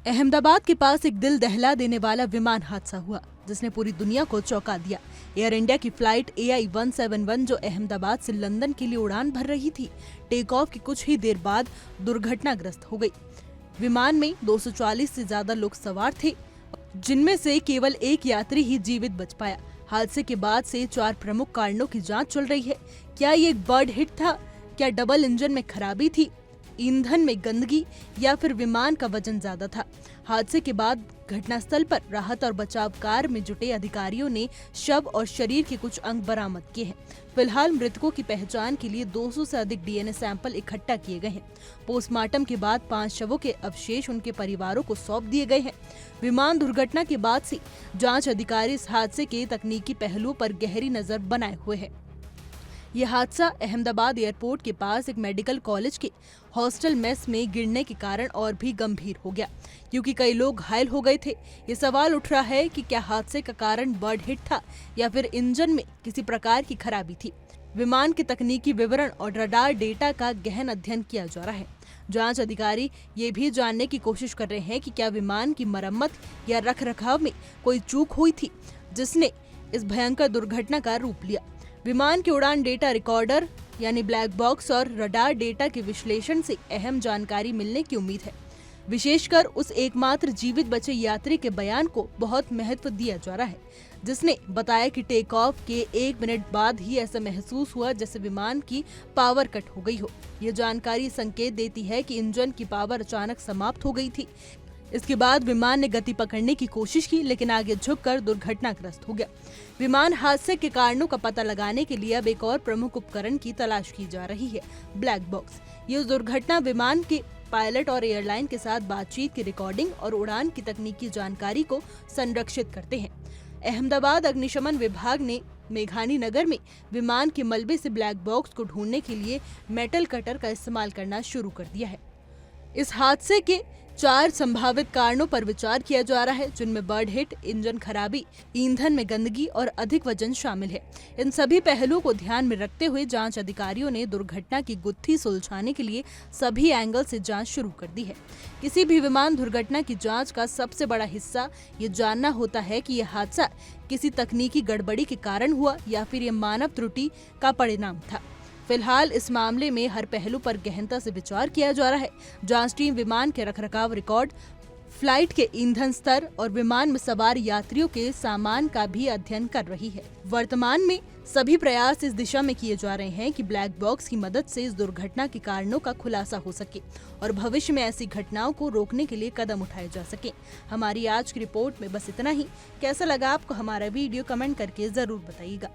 अहमदाबाद के पास एक दिल दहला देने वाला विमान हादसा हुआ जिसने पूरी दुनिया को चौंका दिया। एयर इंडिया की फ्लाइट AI-171 जो अहमदाबाद से लंदन के लिए उड़ान भर रही थी, टेक ऑफ की कुछ ही देर बाद दुर्घटनाग्रस्त हो गई। विमान में 240 से ज्यादा लोग सवार थे, जिनमें से केवल एक यात्री ही जीवित बच पाया। हादसे के बाद से 4 प्रमुख कारणों की जांच चल रही है। क्या ये एक बर्ड हिट था? क्या डबल इंजन में खराबी थी, ईंधन में गंदगी या फिर विमान का वजन ज्यादा था? हादसे के बाद घटनास्थल पर राहत और बचाव कार्य में जुटे अधिकारियों ने शव और शरीर के कुछ अंग बरामद किए हैं। फिलहाल मृतकों की पहचान के लिए 200 से अधिक DNA सैंपल इकट्ठा किए गए हैं। पोस्टमार्टम के बाद 5 शवों के अवशेष उनके परिवारों को सौंप दिए गए हैं। विमान दुर्घटना के बाद से जांच अधिकारी इस हादसे के तकनीकी पहलुओं पर गहरी नजर बनाए हुए हैं। यह हादसा अहमदाबाद एयरपोर्ट के पास एक मेडिकल कॉलेज के हॉस्टल मेस में गिरने के कारण और भी गंभीर हो गया, क्योंकि कई लोग घायल हो गए थे। ये सवाल उठ रहा है कि क्या हादसे का कारण बर्ड हिट था या फिर इंजन में किसी प्रकार की खराबी थी। विमान के तकनीकी विवरण और रडार डेटा का गहन अध्ययन किया जा रहा है। जांच अधिकारी ये भी जानने की कोशिश कर रहे हैं कि क्या विमान की मरम्मत या रखरखाव में कोई चूक हुई थी, जिसने इस भयंकर दुर्घटना का रूप लिया। विमान के उड़ान डेटा रिकॉर्डर यानी ब्लैक बॉक्स और रडार डेटा के विश्लेषण से अहम जानकारी मिलने की उम्मीद है। विशेषकर उस एकमात्र जीवित बचे यात्री के बयान को बहुत महत्व दिया जा रहा है, जिसने बताया कि टेक ऑफ के 1 मिनट बाद ही ऐसा महसूस हुआ जैसे विमान की पावर कट हो गई हो। ये जानकारी संकेत देती है कि इंजन की पावर अचानक समाप्त हो गई थी। इसके बाद विमान ने गति पकड़ने की कोशिश की, लेकिन आगे झुककर दुर्घटनाग्रस्त हो गया। विमान हादसे के कारणों का पता लगाने के लिए अब एक और प्रमुख उपकरण की तलाश की जा रही है, ब्लैक बॉक्स। ये दुर्घटना विमान के पायलट और एयरलाइन के साथ बातचीत की रिकॉर्डिंग और उड़ान की तकनीकी जानकारी को संरक्षित करते हैं। अहमदाबाद अग्निशमन विभाग ने मेघानी नगर में विमान के मलबे से ब्लैक बॉक्स को ढूंढने के लिए मेटल कटर का इस्तेमाल करना शुरू कर दिया है। इस हादसे के 4 संभावित कारणों पर विचार किया जा रहा है, जिनमें बर्ड हिट, इंजन खराबी, ईंधन में गंदगी और अधिक वजन शामिल है। इन सभी पहलुओं को ध्यान में रखते हुए जांच अधिकारियों ने दुर्घटना की गुत्थी सुलझाने के लिए सभी एंगल से जांच शुरू कर दी है। किसी भी विमान दुर्घटना की जांच का सबसे बड़ा हिस्सा ये जानना होता है कि यह हादसा किसी तकनीकी गड़बड़ी के कारण हुआ या फिर ये मानव त्रुटि का परिणाम था। फिलहाल इस मामले में हर पहलू पर गहनता से विचार किया जा रहा है। जांच टीम विमान के रखरखाव रिकॉर्ड, फ्लाइट के ईंधन स्तर और विमान में सवार यात्रियों के सामान का भी अध्ययन कर रही है। वर्तमान में सभी प्रयास इस दिशा में किए जा रहे हैं कि ब्लैक बॉक्स की मदद से इस दुर्घटना के कारणों का खुलासा हो सके और भविष्य में ऐसी घटनाओं को रोकने के लिए कदम उठाए जा सके। हमारी आज की रिपोर्ट में बस इतना ही। कैसा लगा आपको हमारा वीडियो, कमेंट करके जरूर बताइएगा।